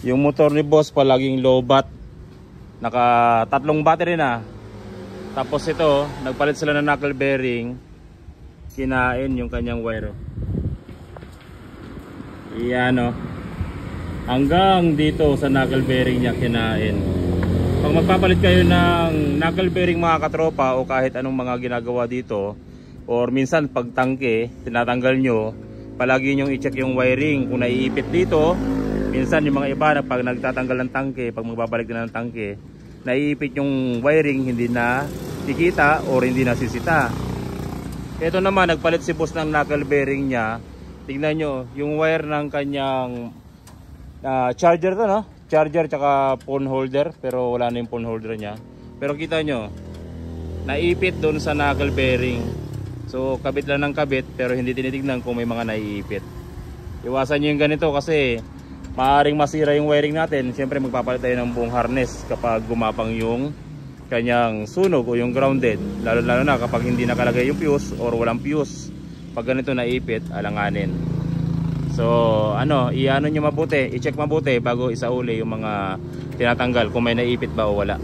Yung motor ni boss palaging low bat. Naka tatlong battery na. Tapos ito, nagpalit sila ng knuckle bearing. Kinain yung kanyang wire. Iyan o. Hanggang dito sa knuckle bearing niya kinain. Pag magpapalit kayo ng knuckle bearing mga katropa o kahit anong mga ginagawa dito, or minsan pag tangke, tinatanggal nyo, palagi nyo i-check yung wiring kung naiipit dito. Minsan yung mga iba na pag nagtatanggal ng tangke, pag magbabalik na ng tangke, naiipit yung wiring, hindi na kikita or hindi na sisita. Ito naman, nagpalit si boss ng knuckle bearing niya. Tingnan nyo, yung wire ng kanyang charger to, no? Charger tsaka phone holder, pero wala na yung phone holder niya. Pero kita nyo, naipit doon sa knuckle bearing. So kabit lang ng kabit, pero hindi tinitignan kung may mga naiipit. Iwasan nyo yung ganito kasi maaaring masira yung wiring natin. Siyempre magpapalit tayo ng buong harness kapag gumapang yung kanyang sunog o yung grounded. Lalo na kapag hindi nakalagay yung fuse or walang fuse. Pag ganito naipit, alanganin. So iano nyo mabuti, i-check mabuti bago isauli yung mga tinatanggal kung may naipit ba o wala.